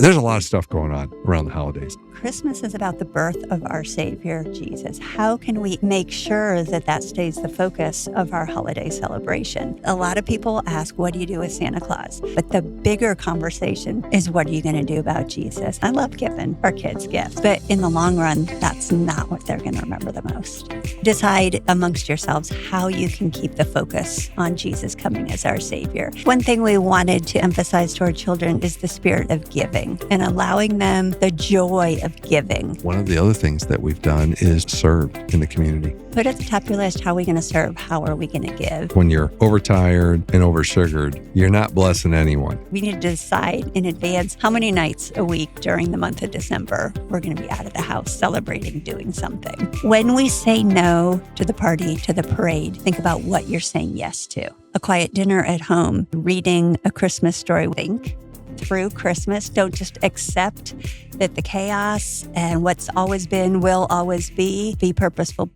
There's a lot of stuff going on around the holidays. Christmas is about the birth of our Savior, Jesus. How can we make sure that that stays the focus of our holiday celebration? A lot of people ask, what do you do with Santa Claus? But the bigger conversation is, what are you going to do about Jesus? I love giving our kids gifts, but in the long run, that's not what they're going to remember the most. Decide amongst yourselves how you can keep the focus on Jesus coming as our Savior. One thing we wanted to emphasize to our children is the spirit of giving and allowing them the joy of giving. One of the other things that we've done is serve in the community. Put at the top of your list, how are we going to serve? How are we going to give? When you're overtired and oversugared, you're not blessing anyone. We need to decide in advance how many nights a week during the month of December we're going to be out of the house celebrating, doing something. When we say no to the party, to the parade, think about what you're saying yes to. A quiet dinner at home, reading a Christmas story. Think through Christmas. Don't just accept that the chaos and what's always been will always be. Be purposeful.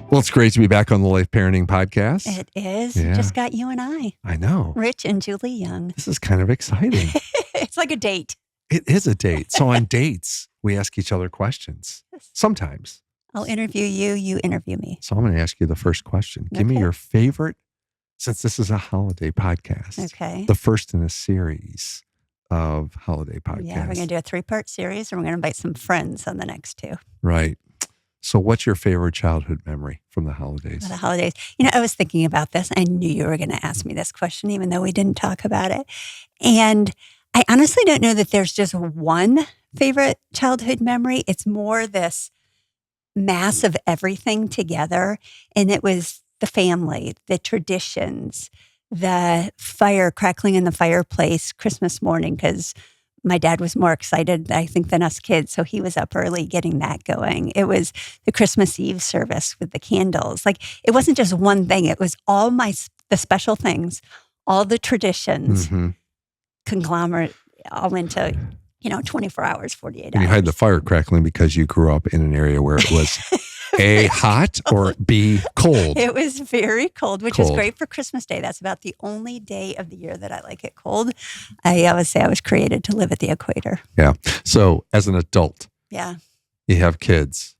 Well, it's great to be back on the Life Parenting Podcast. It is. Yeah. Just got you and I, know. Rich and Julie Young. This is kind of exciting. It's like a date. It is a date. So on dates, we ask each other questions. Sometimes. I'll interview you, you interview me. So I'm going to ask you the first question. Give me your favorite, since this is a holiday podcast. Okay. The first in a series of holiday podcasts. Yeah, we're going to do a 3-part series, and we're going to invite some friends on the next 2. Right. So what's your favorite childhood memory from the holidays? The holidays. I was thinking about this. I knew you were going to ask me this question, even though we didn't talk about it. And I honestly don't know that there's just one favorite childhood memory. It's more this mass of everything together. And it was the family, the traditions, the fire crackling in the fireplace Christmas morning, because my dad was more excited, I think, than us kids. So he was up early getting that going. It was the Christmas Eve service with the candles. Like, it wasn't just one thing. It was all the special things, all the traditions, conglomerate, all into, 24 hours, 48 hours. You had the fire crackling because you grew up in an area where it was A, hot, or B, cold. It was very cold, which is great for Christmas Day. That's about the only day of the year that I like it cold. I always say I was created to live at the equator. Yeah. So as an adult, you have kids.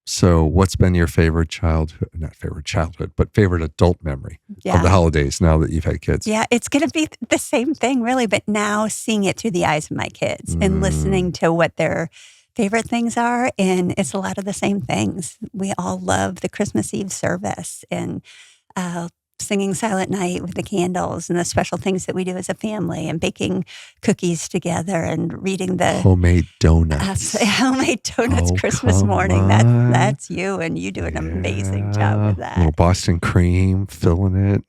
So what's been your favorite not favorite childhood, but favorite adult memory of the holidays now that you've had kids? Yeah, it's going to be the same thing, really, but now seeing it through the eyes of my kids and listening to what their favorite things are. And it's a lot of the same things. We all love the Christmas Eve service and singing Silent Night with the candles and the special things that we do as a family and baking cookies together and reading the homemade donuts. Christmas morning. That's you, and you do an amazing job with that. A little Boston cream, filling it.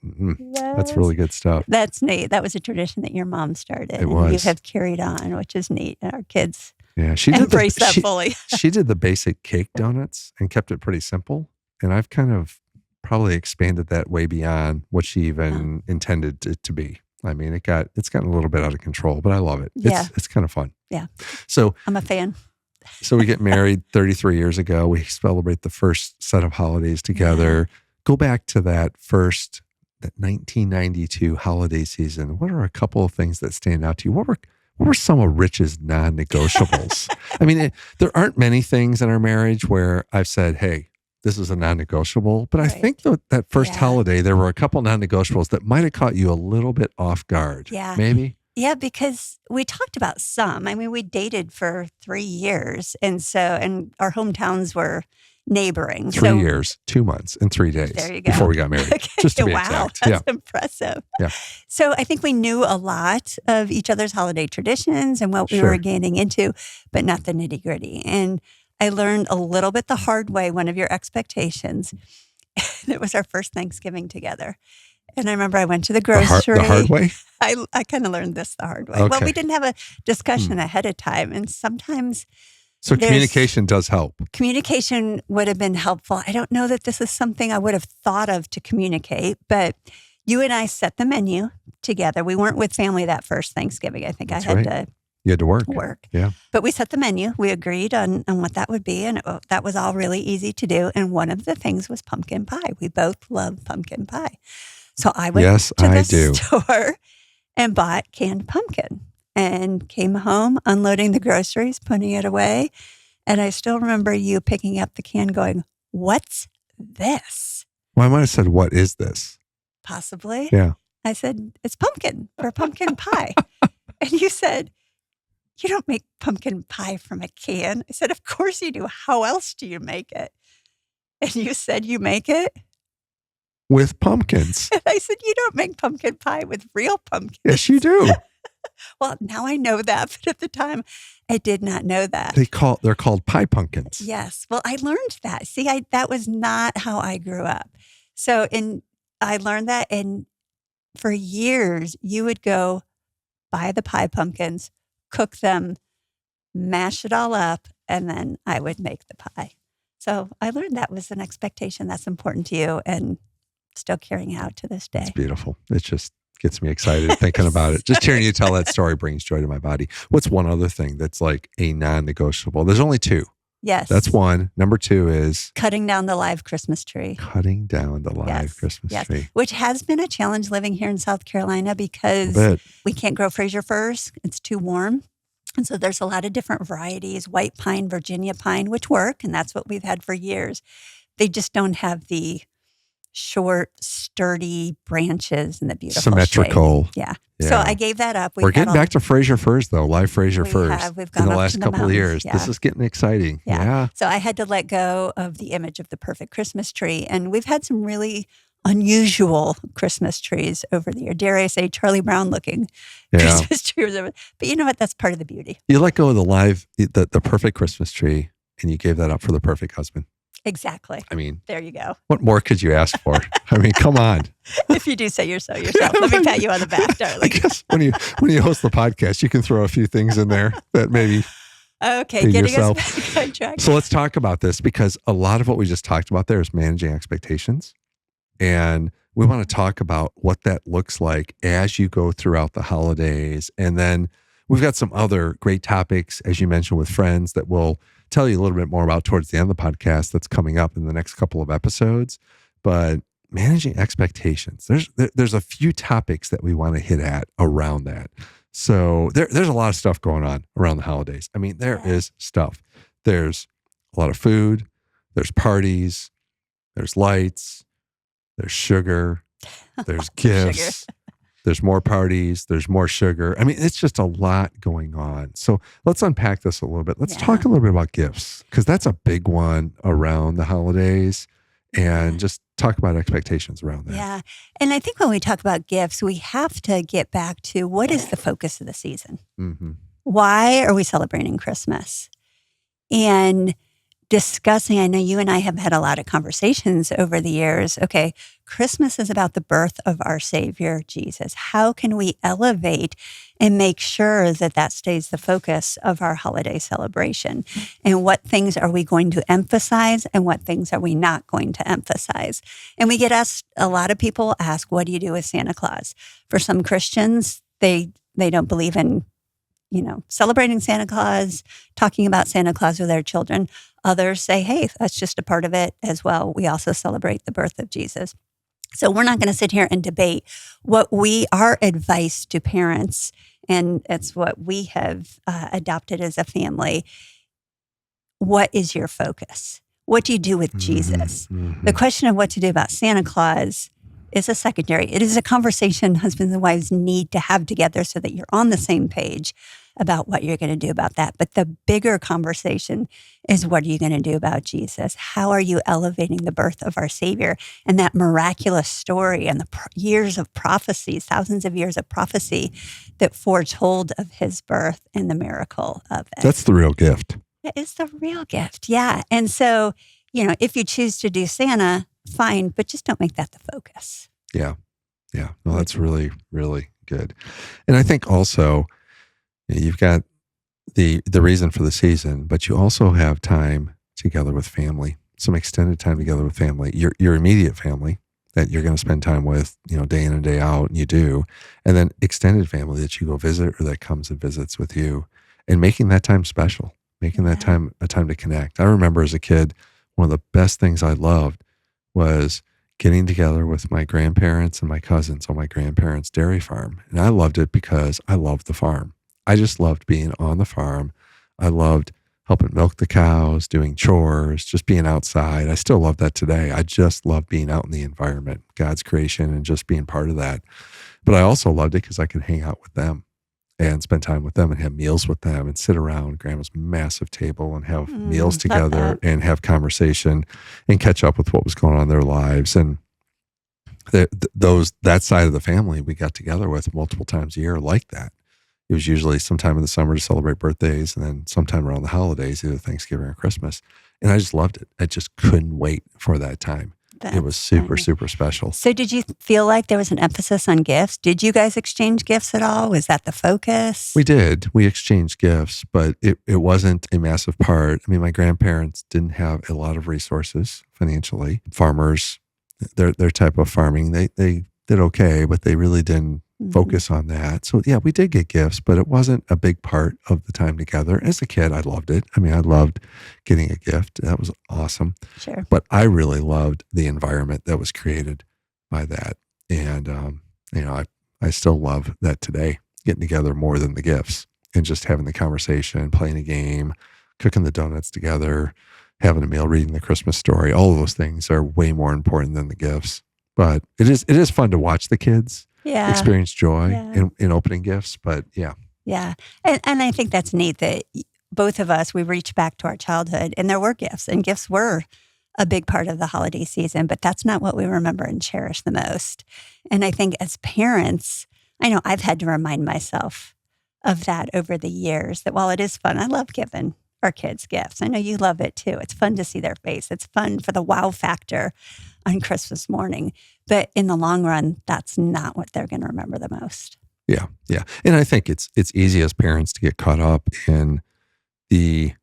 That's really good stuff. That's neat. That was a tradition that your mom started. It was. And you have carried on, which is neat. And our kids she did embrace that fully. She did the basic cake donuts and kept it pretty simple. And I've kind of probably expanded that way beyond what she even intended it to be. I mean, it's gotten a little bit out of control, but I love it. It's kind of fun. Yeah. So I'm a fan. So we get married 33 years ago. We celebrate the first set of holidays together. Go back to that 1992 holiday season. What are a couple of things that stand out to you? What were some of Rich's non-negotiables? I mean, there aren't many things in our marriage where I've said, hey, this is a non-negotiable. But I think that first holiday, there were a couple non-negotiables that might have caught you a little bit off guard. Yeah. Maybe? Yeah, because we talked about some. I mean, we dated for 3 years. And our hometowns were neighboring. 3 years, 2 months, and 3 days there you go. Before we got married. Okay. Just to be wow, exact. That's impressive. Yeah. So I think we knew a lot of each other's holiday traditions and what we were getting into, but not the nitty gritty. And I learned a little bit the hard way, one of your expectations. It was our first Thanksgiving together. And I remember I went to the grocery. The hard way? I kind of learned this the hard way. Okay. Well, we didn't have a discussion ahead of time. And sometimes So There's- communication does help. Communication would have been helpful. I don't know that this is something I would have thought of to communicate, but you and I set the menu together. We weren't with family that first Thanksgiving. I think That's I had right. to You had to work. work. Yeah. But we set the menu. We agreed on what that would be, and that was all really easy to do. And one of the things was pumpkin pie. We both love pumpkin pie. So I went Yes, to I the do. store and bought canned pumpkin and came home, unloading the groceries, putting it away. And I still remember you picking up the can going, "What's this?" Well, I might have said, "What is this?" Possibly. Yeah. I said, "It's pumpkin for pumpkin pie." And you said, "You don't make pumpkin pie from a can." I said, "Of course you do. How else do you make it?" And you said, "You make it?" With pumpkins. And I said, "You don't make pumpkin pie with real pumpkins." Yes, you do. Well, now I know that, but at the time, I did not know that. They're called pie pumpkins. Yes. Well, I learned that. See, that was not how I grew up. So, I learned that, and for years, you would go buy the pie pumpkins, cook them, mash it all up, and then I would make the pie. So I learned that was an expectation that's important to you, and still carrying out to this day. It's beautiful. It just gets me excited thinking about it. Just hearing you tell that story brings joy to my body. What's one other thing that's like a non-negotiable? There's only two. Yes. That's one. Number two is cutting down the live Christmas tree. cutting down the live Yes, Christmas yes. tree. Which has been a challenge living here in South Carolina because But we can't grow Fraser firs. It's too warm. And so there's a lot of different varieties, white pine, Virginia pine, which work, and that's what we've had for years. They just don't have the short, sturdy branches and the beautiful symmetrical. shape. Yeah. Yeah. So I gave that up. We're getting back to Fraser firs, though, live Fraser firs We've in gone the up last to the couple of mountains. years. Yeah. This is getting exciting. Yeah. So I had to let go of the image of the perfect Christmas tree. And we've had some really unusual Christmas trees over the year. Dare I say Charlie Brown looking Christmas tree. But you know what? That's part of the beauty. You let go of the perfect Christmas tree, and you gave that up for the perfect husband. Exactly. I mean, there you go. what more could you ask for? I mean, come on. If you do say so yourself. Let me pat you on the back, darling. I guess when you host the podcast, you can throw a few things in there that maybe okay, be getting yourself. us back on track. So let's talk about this, because a lot of what we just talked about there is managing expectations. And we want to talk about what that looks like as you go throughout the holidays. And then we've got some other great topics, as you mentioned, with friends that we'll tell you a little bit more about towards the end of the podcast that's coming up in the next couple of episodes. But managing expectations, there's a few topics that we want to hit at around that. So there's a lot of stuff going on around the holidays. I mean, there is stuff. There's a lot of food, there's parties, there's lights, there's sugar, there's gifts, there's more parties, there's more sugar. I mean, it's just a lot going on. So let's unpack this a little bit. Let's talk a little bit about gifts, because that's a big one around the holidays, and just talk about expectations around that. Yeah. And I think when we talk about gifts, we have to get back to what is the focus of the season? Mm-hmm. Why are we celebrating Christmas? And discussing, I know you and I have had a lot of conversations over the years. Okay, Christmas is about the birth of our Savior, Jesus. How can we elevate and make sure that that stays the focus of our holiday celebration? And what things are we going to emphasize and what things are we not going to emphasize? And we get asked, a lot of people ask, what do you do with Santa Claus? For some Christians, they don't believe in celebrating Santa Claus, talking about Santa Claus with their children. Others say, hey, that's just a part of it as well. We also celebrate the birth of Jesus. So we're not going to sit here and debate our advice to parents, and it's what we have adopted as a family. What is your focus? What do you do with Jesus? Mm-hmm. The question of what to do about Santa Claus is a secondary. It is a conversation husbands and wives need to have together so that you're on the same page about what you're going to do about that. But the bigger conversation is, what are you going to do about Jesus? How are you elevating the birth of our Savior and that miraculous story and the years of prophecy, thousands of years of prophecy that foretold of his birth and the miracle of it? That's the real gift. That is the real gift. Yeah. And so, if you choose to do Santa, fine, but just don't make that the focus. Yeah. Yeah. No, that's really, really good. And I think also, you've got the reason for the season, but you also have time together with family, some extended time together with family, your immediate family that you're going to spend time with, day in and day out, and you do, and then extended family that you go visit or that comes and visits with you, and making that time special, making that time a time to connect. I remember as a kid, one of the best things I loved was getting together with my grandparents and my cousins on my grandparents' dairy farm. And I loved it because I loved the farm. I just loved being on the farm. I loved helping milk the cows, doing chores, just being outside. I still love that today. I just love being out in the environment, God's creation, and just being part of that. But I also loved it because I could hang out with them and spend time with them and have meals with them and sit around grandma's massive table and have meals together and have conversation and catch up with what was going on in their lives. And that side of the family we got together with multiple times a year like that. It was usually sometime in the summer to celebrate birthdays and then sometime around the holidays, either Thanksgiving or Christmas. And I just loved it. I just couldn't wait for that time. It was super, super special. So did you feel like there was an emphasis on gifts? Did you guys exchange gifts at all? Was that the focus? We did. We exchanged gifts, but it wasn't a massive part. I mean, my grandparents didn't have a lot of resources financially. Farmers, their type of farming, they did okay, but they really didn't focus on that. So yeah, we did get gifts, but it wasn't a big part of the time together. As a kid, I loved it. I mean, I loved getting a gift. That was awesome. Sure. But I really loved the environment that was created by that. And, I still love that today, getting together more than the gifts and just having the conversation, playing a game, cooking the donuts together, having a meal, reading the Christmas story. All of those things are way more important than the gifts. But it is fun to watch the kids experience joy in opening gifts. But yeah. Yeah. And I think that's neat that both of us, we reach back to our childhood and there were gifts, and gifts were a big part of the holiday season, but that's not what we remember and cherish the most. And I think as parents, I know I've had to remind myself of that over the years, that while it is fun, I love giving our kids gifts. I know you love it too. It's fun to see their face. It's fun for the wow factor on Christmas morning. But in the long run, that's not what they're going to remember the most. Yeah. Yeah. And I think it's easy as parents to get caught up in the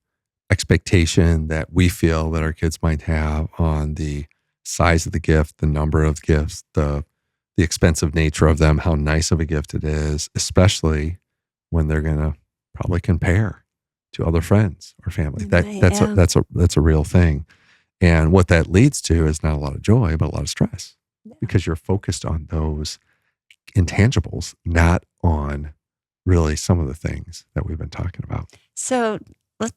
expectation that we feel that our kids might have on the size of the gift, the number of gifts, the expensive nature of them, how nice of a gift it is, especially when they're going to probably compare to other friends or family. That's a real thing. And what that leads to is not a lot of joy, but a lot of stress because you're focused on those intangibles, not on really some of the things that we've been talking about. So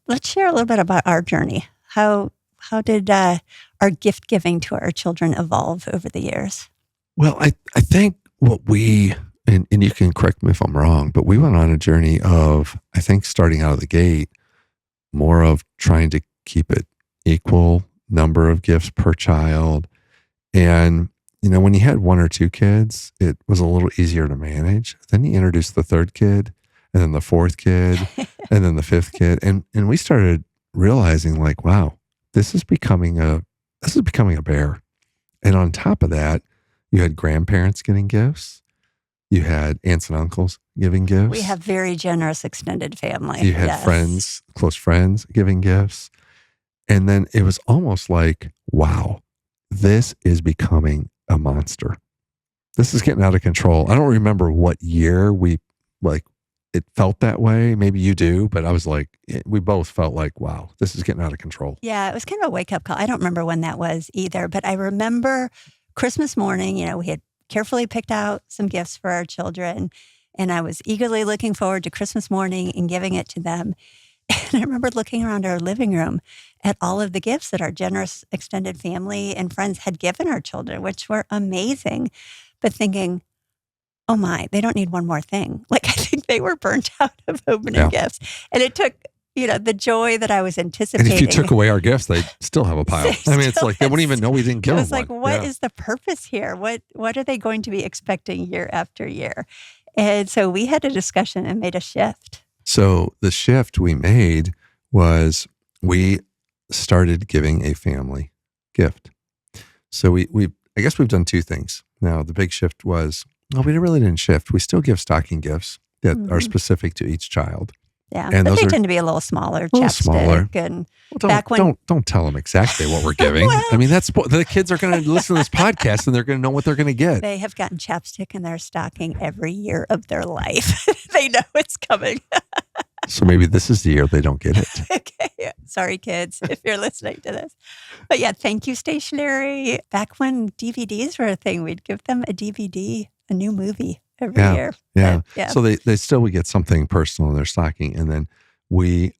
let's share a little bit about our journey. How did our gift giving to our children evolve over the years? Well, I think what we, and you can correct me if I'm wrong, but we went on a journey of, I think starting out of the gate, more of trying to keep it equal number of gifts per child. And, when you had one or two kids, it was a little easier to manage. Then you introduced the third kid and then the fourth kid and then the fifth kid. And we started realizing like, wow, this is becoming a bear. And on top of that, you had grandparents getting gifts. You had aunts and uncles giving gifts. We have very generous extended family. You had friends, close friends giving gifts. And then it was almost like, wow, this is becoming a monster. This is getting out of control. I don't remember what year it felt that way. Maybe you do, but I was like, we both felt like, wow, this is getting out of control. Yeah, it was kind of a wake-up call. I don't remember when that was either, but I remember Christmas morning, we had carefully picked out some gifts for our children, and I was eagerly looking forward to Christmas morning and giving it to them. And I remember looking around our living room at all of the gifts that our generous extended family and friends had given our children, which were amazing, but thinking, oh my, they don't need one more thing. Like, I think they were burnt out of opening gifts. And it took, the joy that I was anticipating. And if you took away our gifts, they'd still have a pile. I mean, it's like they wouldn't even know we didn't give them one. I was like, what is the purpose here? What are they going to be expecting year after year? And so we had a discussion and made a shift. So the shift we made was we started giving a family gift. So I guess we've done two things. Now, the big shift was, we really didn't shift. We still give stocking gifts that are specific to each child. Yeah. And But those they are tend to be a little smaller, a little chapstick. smaller. And Well, back when don't tell them exactly what we're giving. Well- I mean, the kids are going to listen to this podcast and they're going to know what they're going to get. they have gotten chapstick in their stocking every year of their life. They know it's coming. So maybe this is the year they don't get it. Okay. Sorry, kids, if you're listening to this. But yeah, thank you, stationery. Back when DVDs were a thing, we'd give them a DVD, a new movie every year. Yeah. But, yeah. So they still would get something personal in their stocking. And then we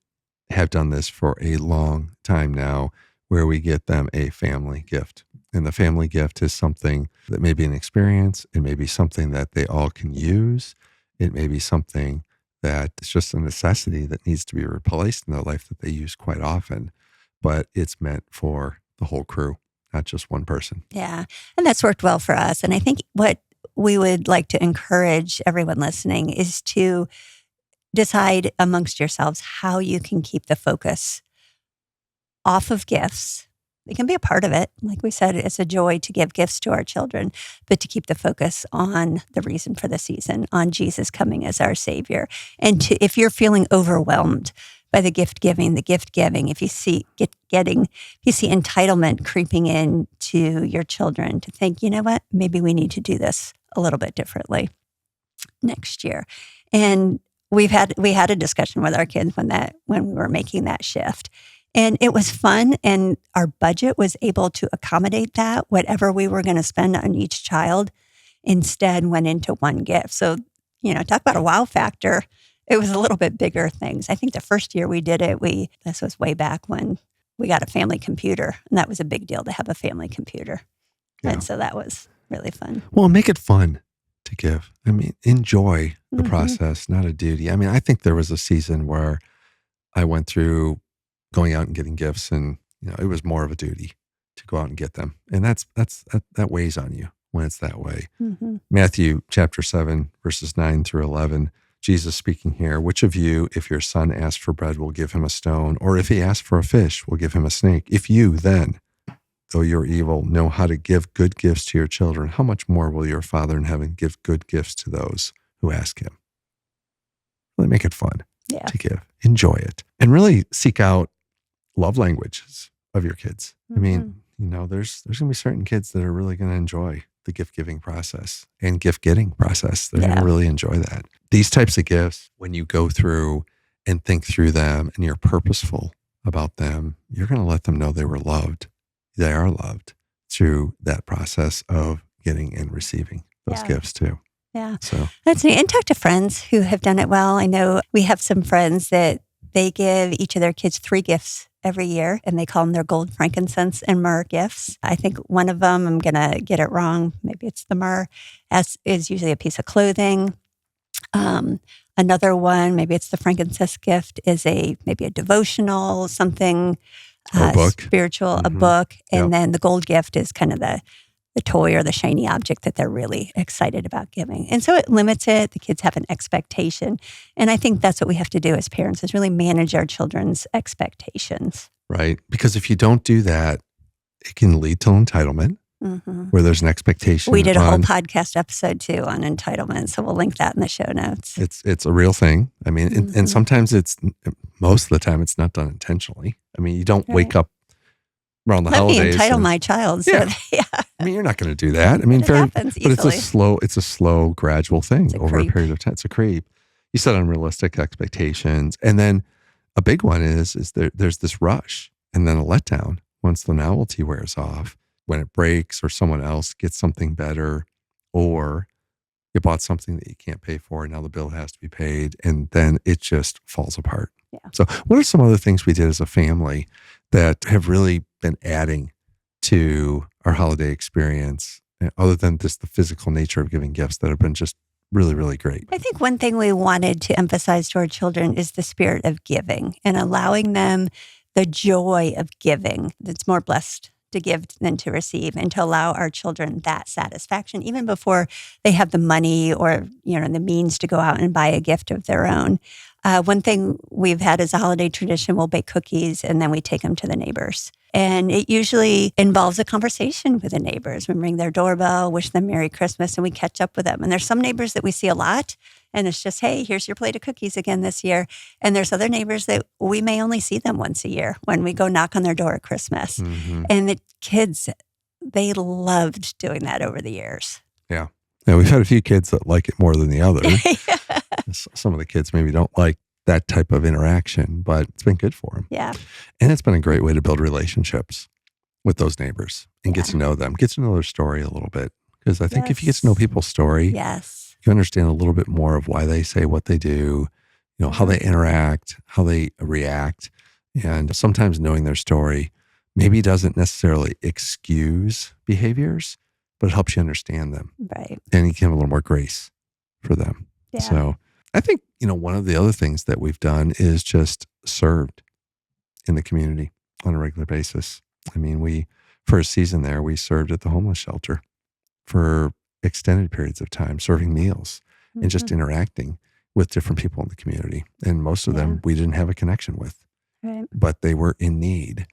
have done this for a long time now where we get them a family gift. And the family gift is something that may be an experience. It may be something that they all can use. It may be something that it's just a necessity that needs to be replaced in their life that they use quite often. But it's meant for the whole crew, not just one person. Yeah. And that's worked well for us. And I think what we would like to encourage everyone listening is to decide amongst yourselves how you can keep the focus off of gifts. It can be a part of it. Like we said, it's a joy to give gifts to our children, but to keep the focus on the reason for the season, on Jesus coming as our Savior. And if you're feeling overwhelmed by the gift giving, if you see entitlement creeping in to your children, to think, you know what, maybe we need to do this a little bit differently next year. And we had a discussion with our kids when we were making that shift. And it was fun, and our budget was able to accommodate that. Whatever we were going to spend on each child instead went into one gift. So, talk about a wow factor. It was a little bit bigger things. I think the first year we did it, this was way back when we got a family computer, and that was a big deal to have a family computer. Yeah. And so that was really fun. Well, make it fun to give. I mean, enjoy the process, not a duty. I mean, I think there was a season where I went through going out and getting gifts, and it was more of a duty to go out and get them, and that weighs on you when it's that way. Mm-hmm. Matthew chapter 7 verses 9 through 11. Jesus speaking here. Which of you, if your son asks for bread, will give him a stone, or if he asks for a fish, will give him a snake? If you then, though you're evil, know how to give good gifts to your children, how much more will your Father in heaven give good gifts to those who ask him? Really make it fun to give. Enjoy it, and really seek out love languages of your kids. Mm-hmm. I mean, there's going to be certain kids that are really going to enjoy the gift giving process and gift getting process. They're going to really enjoy that. These types of gifts, when you go through and think through them and you're purposeful about them, you're going to let them know they were loved. They are loved through that process of getting and receiving those gifts too. Yeah. So that's neat. And talk to friends who have done it well. I know we have some friends that they give each of their kids 3 gifts every year, and they call them their gold, frankincense, and myrrh gifts. I think one of them, I'm going to get it wrong, maybe it's the myrrh, is usually a piece of clothing. Another one, maybe it's the frankincense gift, is maybe a devotional, something a book. Spiritual, a book. And then the gold gift is kind of the toy or the shiny object that they're really excited about giving. And so it limits it. The kids have an expectation. And I think that's what we have to do as parents, is really manage our children's expectations. Right. Because if you don't do that, it can lead to entitlement, where there's an expectation. We did a whole podcast episode too on entitlement. So we'll link that in the show notes. It's a real thing. I mean, and sometimes most of the time it's not done intentionally. I mean, you don't wake up around the holidays. Let me entitle my child. So I mean, you're not going to do that. I mean, it happens easily. But it's a slow, gradual thing over a period of time. It's a creep. You set unrealistic expectations. And then a big one is there's this rush and then a letdown once the novelty wears off, when it breaks or someone else gets something better, or you bought something that you can't pay for and now the bill has to be paid, and then it just falls apart. Yeah. So what are some other things we did as a family that have really been adding to our holiday experience, other than just the physical nature of giving gifts, that have been just really, really great? I think one thing we wanted to emphasize to our children is the spirit of giving and allowing them the joy of giving. It's more blessed to give than to receive, and to allow our children that satisfaction even before they have the money or the means to go out and buy a gift of their own. One thing we've had as a holiday tradition, we'll bake cookies and then we take them to the neighbors. And it usually involves a conversation with the neighbors. We ring their doorbell, wish them Merry Christmas, and we catch up with them. And there's some neighbors that we see a lot, and it's just, hey, here's your plate of cookies again this year. And there's other neighbors that we may only see them once a year when we go knock on their door at Christmas. Mm-hmm. And the kids, they loved doing that over the years. Yeah. Yeah, we've had a few kids that like it more than the others. Yeah. Some of the kids maybe don't like that type of interaction, but it's been good for them. Yeah. And it's been a great way to build relationships with those neighbors and get Yeah. to know them, get to know their story a little bit. Because I think if you get Yes. to know people's story, Yes. you understand a little bit more of why they say what they do, how they interact, how they react. And sometimes knowing their story maybe doesn't necessarily excuse behaviors, but it helps you understand them. Right. And you can have a little more grace for them. Yeah. So I think, one of the other things that we've done is just served in the community on a regular basis. I mean, for a season there, we served at the homeless shelter for extended periods of time, serving meals and just interacting with different people in the community. And most of them we didn't have a connection with, Right. but they were in need.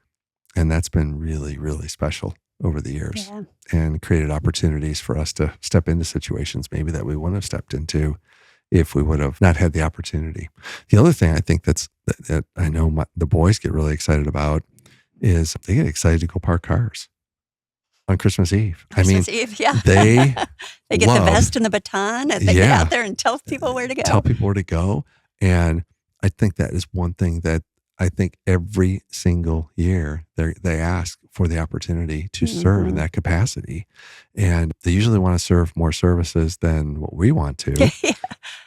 And that's been really, really special over the years Yeah. and created opportunities for us to step into situations maybe that we wouldn't have stepped into if we would have not had the opportunity. The other thing I think that I know the boys get really excited about is they get excited to go park cars on Christmas Eve. Christmas Eve, yeah. they They get love- the vest and the baton and they get out there and tell people where to go. Tell people where to go. And I think that is one thing that I think every single year they ask for the opportunity to serve in that capacity. And they usually want to serve more services than what we want to. Yeah.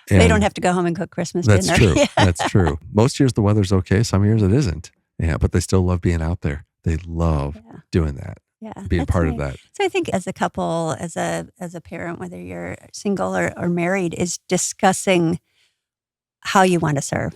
And They don't have to go home and cook Christmas that's dinner. true. Yeah. That's true. Most years the weather's okay. Some years it isn't. Yeah, but they still love being out there. They love doing that, Yeah, being that's part of nice. that. So I think as a couple, as a parent, whether you're single or married, is discussing how you want to serve.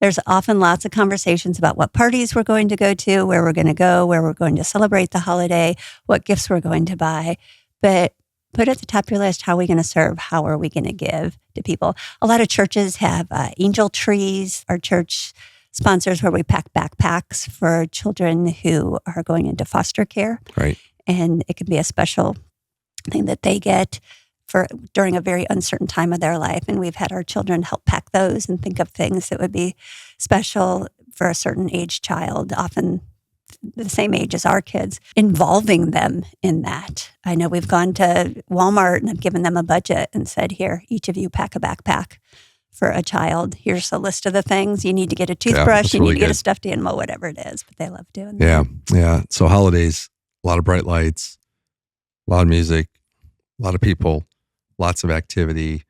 There's often lots of conversations about what parties we're going to go to, where we're going to go, where we're going to celebrate the holiday, what gifts we're going to buy. But put at the top of your list, how are we going to serve? How are we going to give to people? A lot of churches have angel trees. Our church sponsors where we pack backpacks for children who are going into foster care. Right. And it can be a special thing that they get for during a very uncertain time of their life. And we've had our children help pack those and think of things that would be special for a certain age child, often the same age as our kids, involving them in that. I know we've gone to Walmart and have given them a budget and said, here, each of you pack a backpack for a child. Here's a list of the things. You need to get a toothbrush. that's You need really to get a good. stuffed animal, whatever it is. But they love doing that. Yeah. Yeah. So holidays, a lot of bright lights, a lot of music, a lot of people, lots of activity.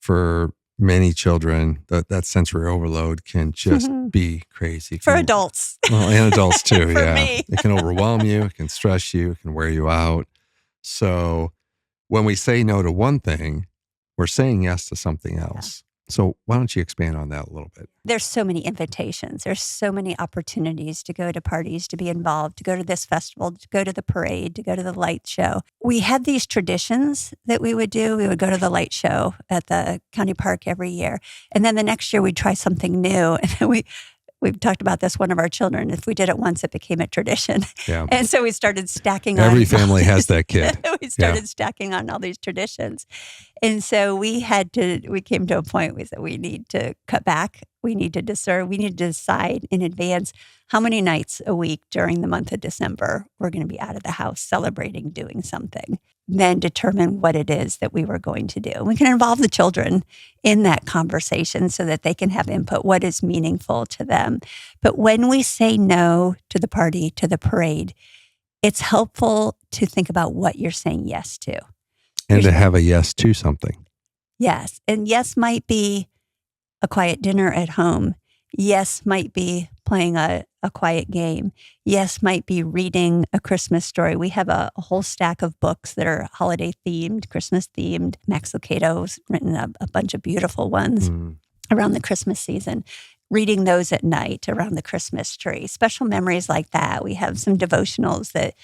For many children, that sensory overload can just be crazy. It For can- adults. Well, and adults too, For yeah. me. It can overwhelm you. It can stress you. It can wear you out. So when we say no to one thing, we're saying yes to something else. So why don't you expand on that a little bit? There's so many invitations. There's so many opportunities to go to parties, to be involved, to go to this festival, to go to the parade, to go to the light show. We had these traditions that we would do. We would go to the light show at the county park every year. And then the next year we'd try something new. And then we've talked about this, one of our children. If we did it once, it became a tradition. Yeah. And so we started stacking on. Every family has that kid. We started stacking on all these traditions. And so we came to a point, we said, we need to cut back. We need to discern, we need to decide in advance how many nights a week during the month of December we're going to be out of the house celebrating, doing something. Then determine what it is that we were going to do. We can involve the children in that conversation so that they can have input, what is meaningful to them. But when we say no to the party, to the parade, it's helpful to think about what you're saying yes to. And to have a yes to something. Yes. And yes might be a quiet dinner at home. Yes might be playing a quiet game. Yes might be reading a Christmas story. We have a whole stack of books that are holiday themed, Christmas themed. Max Lucado's written a bunch of beautiful ones around the Christmas season. reading those at night around the Christmas tree. Special memories like that. We have some devotionals that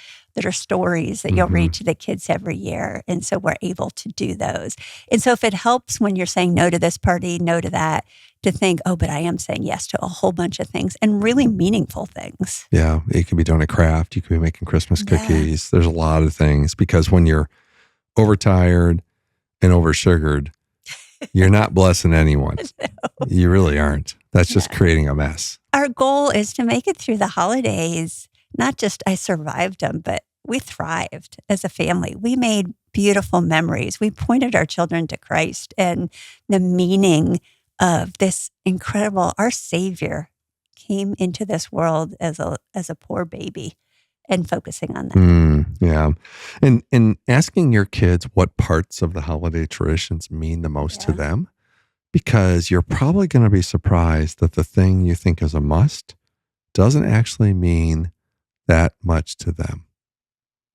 are stories that you'll read to the kids every year. And so we're able to do those. And so if it helps when you're saying no to this party, no to that, to think, oh, but I am saying yes to a whole bunch of things and really meaningful things. Yeah. You can be doing a craft. You could be making Christmas cookies. There's a lot of things, because when you're overtired and oversugared, you're not blessing anyone. No. You really aren't. That's just creating a mess. Our goal is to make it through the holidays. Not just I survived them, but we thrived as a family. We made beautiful memories. We pointed our children to Christ and the meaning of this incredible, our Savior came into this world as a poor baby, and focusing on that. Yeah. And asking your kids what parts of the holiday traditions mean the most to them, because you're probably going to be surprised that the thing you think is a must doesn't actually mean that much to them.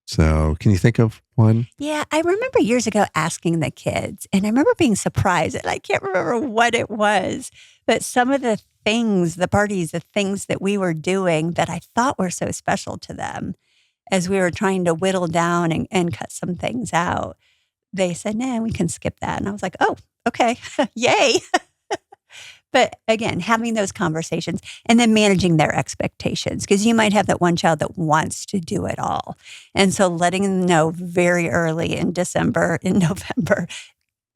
So can you think of one? Yeah, I remember years ago asking the kids, and I remember being surprised, and I can't remember what it was, but some of the things, the parties, the things that we were doing that I thought were so special to them, as we were trying to whittle down and cut some things out, they said, nah, we can skip that. And I was like, oh, okay, yay. But again, having those conversations and then managing their expectations, because you might have that one child that wants to do it all. And so letting them know very early in December, in November,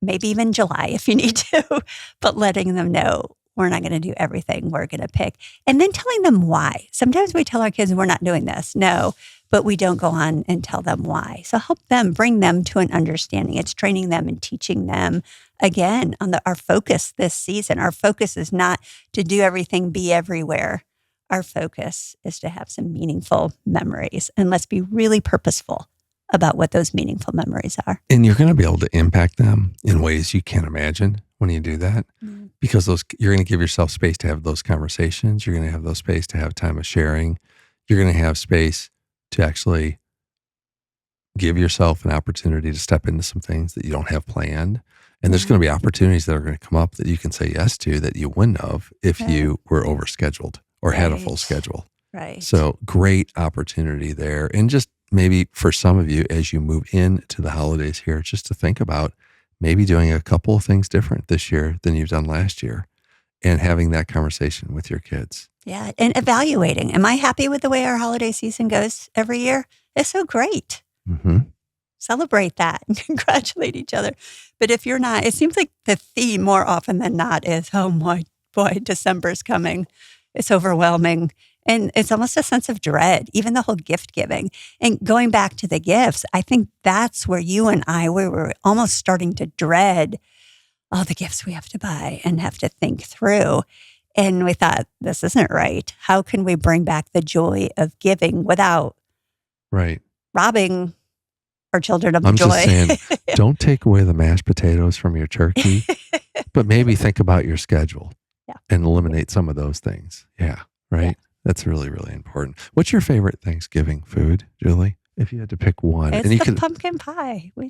maybe even July if you need to, but letting them know we're not going to do everything we're going to pick. And then telling them why. Sometimes we tell our kids we're not doing this. No, but we don't go on and tell them why. So help them, bring them to an understanding. It's training them and teaching them, again, on our focus this season. Our focus is not to do everything, be everywhere. Our focus is to have some meaningful memories. And let's be really purposeful about what those meaningful memories are. And you're going to be able to impact them in ways you can't imagine when you do that, because you're going to give yourself space to have those conversations. You're going to have those space to have time of sharing. You're going to have space to actually give yourself an opportunity to step into some things that you don't have planned. And there's going to be opportunities that are going to come up that you can say yes to that you wouldn't have if you were overscheduled or had a full schedule. Right. So great opportunity there. And just maybe for some of you, as you move into the holidays here, just to think about maybe doing a couple of things different this year than you've done last year, and having that conversation with your kids. Yeah. And evaluating. Am I happy with the way our holiday season goes every year? It's so great. Mm-hmm. Celebrate that and congratulate each other. But if you're not, it seems like the theme more often than not is, oh my boy, December's coming. It's overwhelming. And it's almost a sense of dread, even the whole gift giving. And going back to the gifts, I think that's where you and I, we were almost starting to dread all the gifts we have to buy and have to think through. And we thought, this isn't right. How can we bring back the joy of giving without robbing our children of the joy? I'm just saying, don't take away the mashed potatoes from your turkey, but maybe think about your schedule and eliminate some of those things. Yeah, right? Yeah. That's really, really important. What's your favorite Thanksgiving food, Julie? If you had to pick one. It's the pumpkin pie. So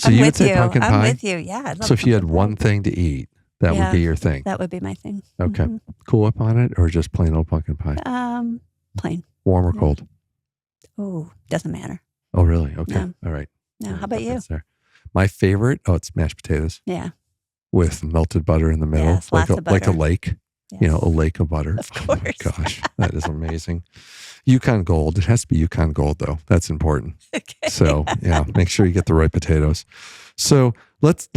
I'm you would say pumpkin pie? I'm with you, yeah. So if you had one thing to eat, that would be your thing? That would be my thing. Okay. Cool Whip on it or just plain old pumpkin pie? Plain. Warm or cold? Oh, doesn't matter. Oh, really? Okay. No. All right. No, how about you? My favorite, it's mashed potatoes. Yeah. With melted butter in the middle. Yes, lots of butter. Like a lake. Yes. A lake of butter. Of course. Oh my gosh, that is amazing. Yukon Gold. It has to be Yukon Gold, though. That's important. Okay. So make sure you get the right potatoes. So let's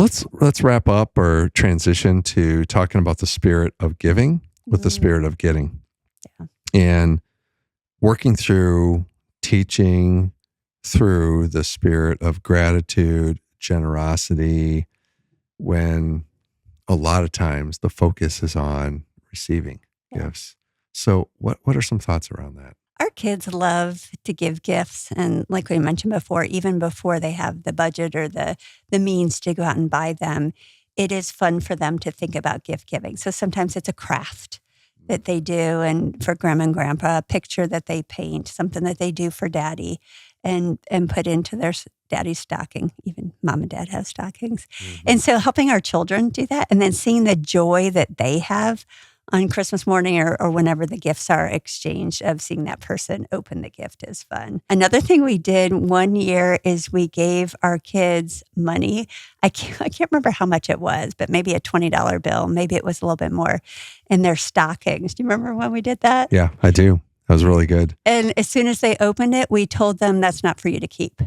wrap up or transition to talking about the spirit of giving with the spirit of getting. Yeah. And working through teaching through the spirit of gratitude, generosity, when a lot of times the focus is on receiving gifts. So what are some thoughts around that? Our kids love to give gifts. And like we mentioned before, even before they have the budget or the means to go out and buy them, it is fun for them to think about gift giving. So sometimes it's a craft that they do. And for grandma and grandpa, a picture that they paint, something that they do for daddy and put into their daddy's stocking. Even mom and dad have stockings. Mm-hmm. And so helping our children do that and then seeing the joy that they have on Christmas morning or whenever the gifts are exchanged, of seeing that person open the gift is fun. Another thing we did one year is we gave our kids money. I can't remember how much it was, but maybe a $20 bill. Maybe it was a little bit more, in their stockings. Do you remember when we did that? Yeah, I do. That was really good. And as soon as they opened it, we told them that's not for you to keep.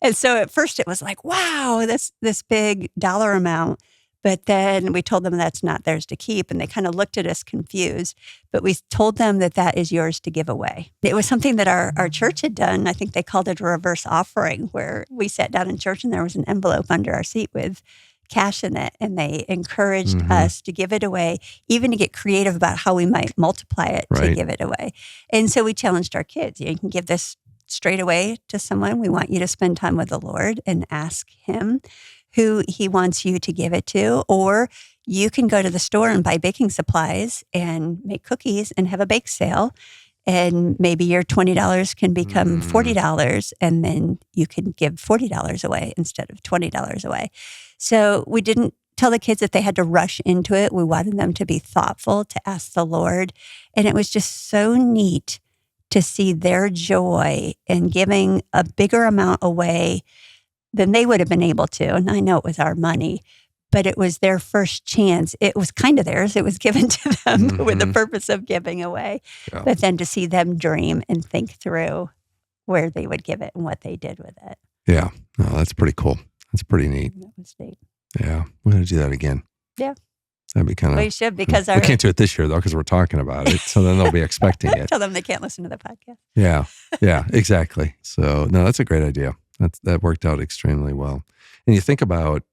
And so at first it was like, wow, this big dollar amount. But then we told them that's not theirs to keep. And they kind of looked at us confused. But we told them that that is yours to give away. It was something that our church had done. I think they called it a reverse offering, where we sat down in church and there was an envelope under our seat with cash in it. And they encouraged us to give it away, even to get creative about how we might multiply it to give it away. And so we challenged our kids. You can give this straight away to someone. We want you to spend time with the Lord and ask him who he wants you to give it to, or you can go to the store and buy baking supplies and make cookies and have a bake sale. And maybe your $20 can become $40, and then you can give $40 away instead of $20 away. So we didn't tell the kids that they had to rush into it. We wanted them to be thoughtful, to ask the Lord. And it was just so neat to see their joy in giving a bigger amount away than they would have been able to. And I know it was our money, but it was their first chance. It was kind of theirs. It was given to them with the purpose of giving away. Yeah. But then to see them dream and think through where they would give it and what they did with it. Yeah. No, that's pretty cool. That's pretty neat. That was neat. Yeah. We're going to do that again. Yeah. That'd be kind of... We should, because we can't do it this year, though, because we're talking about it. So then they'll be expecting it. Tell them they can't listen to the podcast. Yeah. Yeah, exactly. So, no, that's a great idea. That worked out extremely well. And you think about,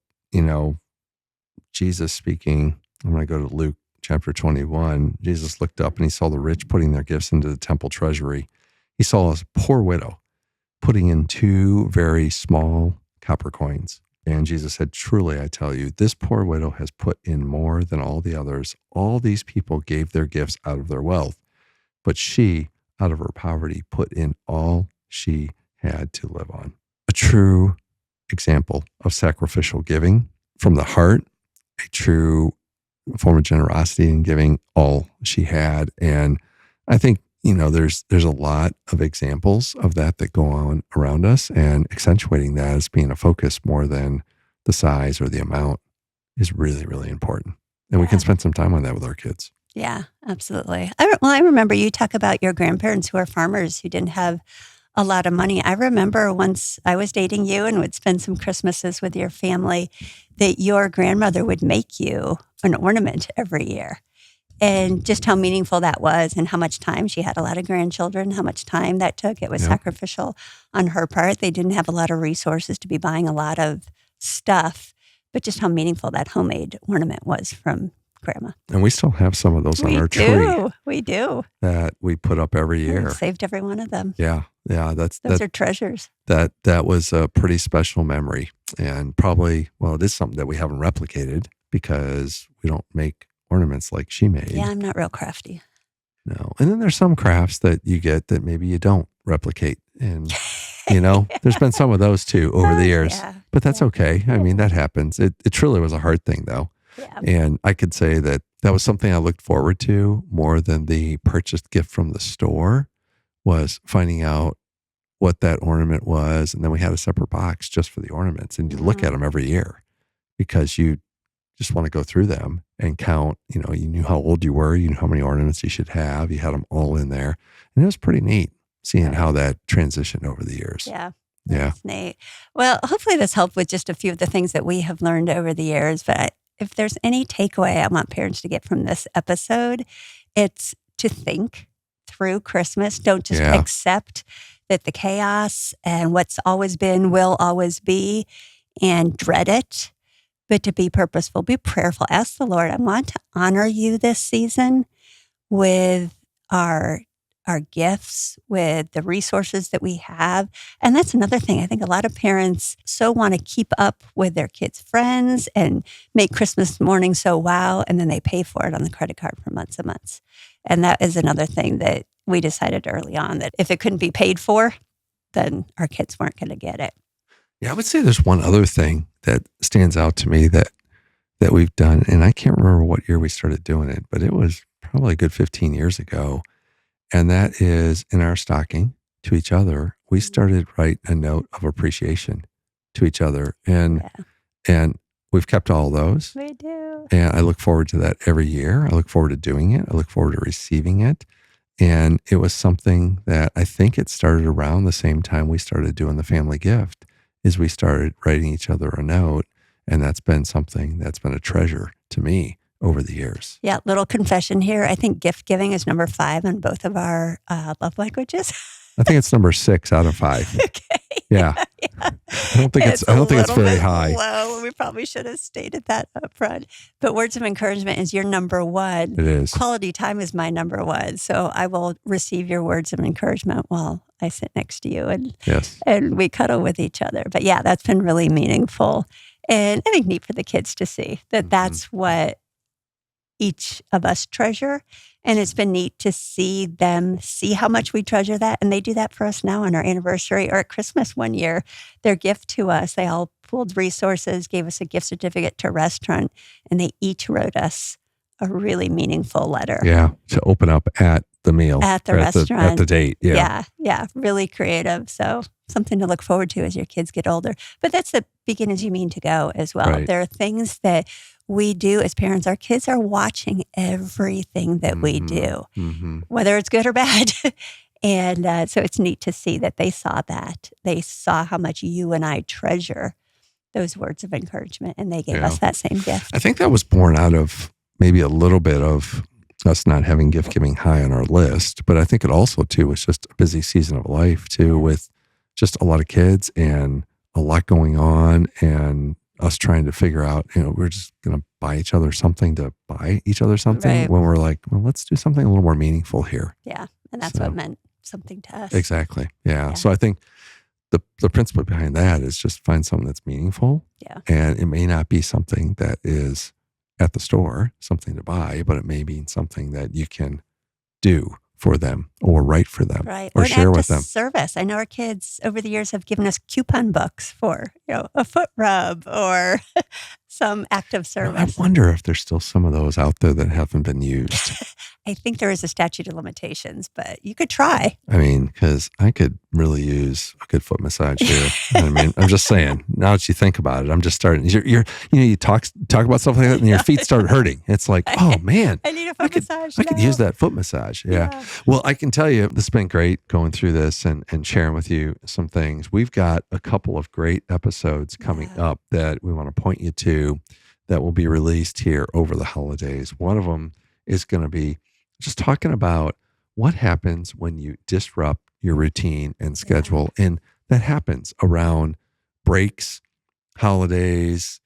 Jesus speaking, I'm going to go to Luke chapter 21. Jesus looked up and he saw the rich putting their gifts into the temple treasury. He saw a poor widow putting in 2 very small copper coins. And Jesus said, truly, I tell you, this poor widow has put in more than all the others. All these people gave their gifts out of their wealth, but she, out of her poverty, put in all she had to live on. A true example of sacrificial giving from the heart, a true form of generosity in giving all she had. And I think, there's a lot of examples of that go on around us, and accentuating that as being a focus more than the size or the amount is really, really important. And we can spend some time on that with our kids. Yeah, absolutely. I remember you talk about your grandparents who are farmers who didn't have a lot of money. I remember once I was dating you and would spend some Christmases with your family, that your grandmother would make you an ornament every year. And just how meaningful that was, and how much time she had. A lot of grandchildren, how much time that took. It was sacrificial on her part. They didn't have a lot of resources to be buying a lot of stuff, but just how meaningful that homemade ornament was from Grandma. And we still have some of those on our tree. We do. That we put up every year. We saved every one of them. Yeah. Yeah. Those are treasures. That was a pretty special memory. And probably, it is something that we haven't replicated because we don't make ornaments like she made. Yeah, I'm not real crafty. No. And then there's some crafts that you get that maybe you don't replicate. And, there's been some of those too over the years. Yeah. But that's okay. I mean, that happens. It truly was a hard thing, though. Yeah. And I could say that was something I looked forward to more than the purchased gift from the store, was finding out what that ornament was. And then we had a separate box just for the ornaments. And you look at them every year because you just want to go through them and count. You knew how old you were, you knew how many ornaments you should have. You had them all in there. And it was pretty neat seeing how that transitioned over the years. Yeah. That's neat. Well, hopefully this helped with just a few of the things that we have learned over the years. But if there's any takeaway I want parents to get from this episode, it's to think through Christmas. Don't just accept that the chaos and what's always been will always be and dread it, but to be purposeful, be prayerful. Ask the Lord, I want to honor you this season with our gifts, with the resources that we have. And that's another thing. I think a lot of parents so want to keep up with their kids' friends and make Christmas morning so wow, and then they pay for it on the credit card for months and months. And that is another thing that we decided early on, that if it couldn't be paid for, then our kids weren't going to get it. Yeah, I would say there's one other thing that stands out to me that we've done, and I can't remember what year we started doing it, but it was probably a good 15 years ago. And that is in our stocking to each other. We started write a note of appreciation to each other. And we've kept all those. We do. And I look forward to that every year. I look forward to doing it. I look forward to receiving it. And it was something that I think it started around the same time we started doing the family gift, is we started writing each other a note. And that's been something that's been a treasure to me over the years. Yeah, little confession here. I think gift giving is number 5 on both of our love languages. I think it's number 6 out of 5. Okay. Yeah. I don't think it's very high. Low. We probably should have stated that up front. But words of encouragement is your number 1. It is. Quality time is my number 1. So I will receive your words of encouragement while I sit next to you and we cuddle with each other. But yeah, that's been really meaningful. And I think neat for the kids to see that that's what each of us treasure. And it's been neat to see them see how much we treasure that. And they do that for us now on our anniversary or at Christmas one year. Their gift to us, they all pooled resources, gave us a gift certificate to a restaurant, and they each wrote us a really meaningful letter. Yeah, to open up at the meal. At the restaurant. At the date. Yeah. Yeah. Really creative. So something to look forward to as your kids get older. But that's the begin as you mean to go as well. Right. There are things that we do as parents. Our kids are watching everything that we do, whether it's good or bad. And so it's neat to see that they saw that. They saw how much you and I treasure those words of encouragement, and they gave us that same gift. I think that was born out of maybe a little bit of us not having gift giving high on our list. But I think it also, too, was just a busy season of life, too, with just a lot of kids and a lot going on, and us trying to figure out, we're just going to buy each other something Right. when we're like, well, let's do something a little more meaningful here. Yeah. And that's what meant something to us. Exactly. Yeah. So I think the principle behind that is just find something that's meaningful. Yeah. And it may not be something that is at the store, something to buy, but it may be something that you can do for them or write for them, right, or share with them. Service. I know our kids over the years have given us coupon books for a foot rub or some active service. I wonder if there's still some of those out there that haven't been used. I think there is a statute of limitations, but you could try. I mean, because I could really use a good foot massage here. I mean, I'm just saying. Now that you think about it, I'm just starting. You talk about stuff like that, and your feet start hurting. It's like, oh man, I need a foot massage. I could use that foot massage. Yeah. Well, I can tell you, this has been great going through this and sharing with you some things. We've got a couple of great episodes coming up that we want to point you to that will be released here over the holidays. One of them is going to be just talking about what happens when you disrupt your routine and schedule. And that happens around breaks, holidays,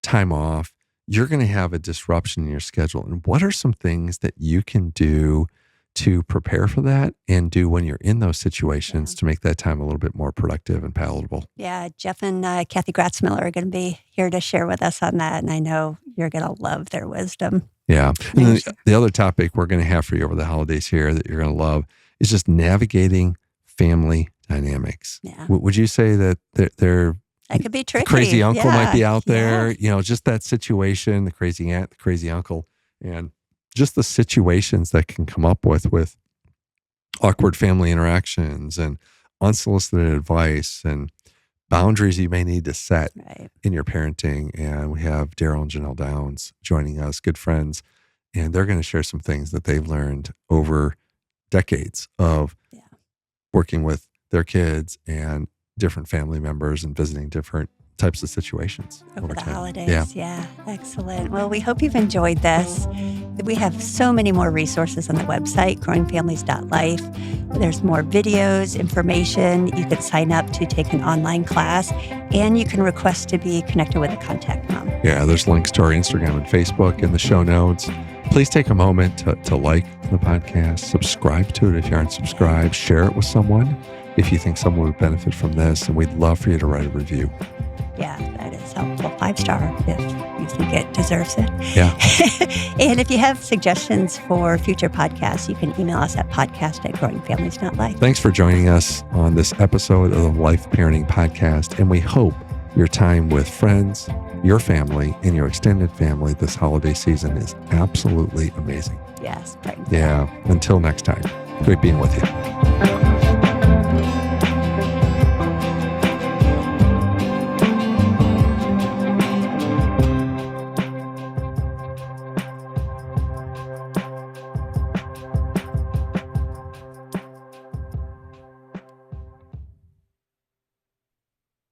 time off. You're going to have a disruption in your schedule. And what are some things that you can do to prepare for that and do when you're in those situations to make that time a little bit more productive and palatable? Yeah, Jeff and Kathy Gratzmiller are going to be here to share with us on that. And I know you're going to love their wisdom. Yeah. And then the other topic we're going to have for you over the holidays here that you're going to love is just navigating family dynamics. Yeah. Would you say that they're that could be tricky? The crazy uncle might be out there, just that situation, the crazy aunt, the crazy uncle, and just the situations that can come up with awkward family interactions and unsolicited advice and boundaries you may need to set in your parenting. And we have Daryl and Janelle Downs joining us, good friends, and they're going to share some things that they've learned over decades of working with their kids and different family members and visiting different types of situations over the holidays. Yeah, excellent. Well, we hope you've enjoyed this. We have so many more resources on the website, growingfamilies.life. There's more videos, information. You can sign up to take an online class, and you can request to be connected with a contact mom. Yeah, there's links to our Instagram and Facebook in the show notes. Please take a moment to like the podcast, subscribe to it if you aren't subscribed, share it with someone if you think someone would benefit from this, and we'd love for you to write a review. Yeah, that is helpful. 5-star if you think it deserves it. Yeah. And if you have suggestions for future podcasts, you can email us at podcast@growingfamilies.life. Thanks for joining us on this episode of the Life Parenting Podcast, and we hope your time with friends, your family, and your extended family this holiday season is absolutely amazing. Yes. Right. Yeah. Until next time, great being with you.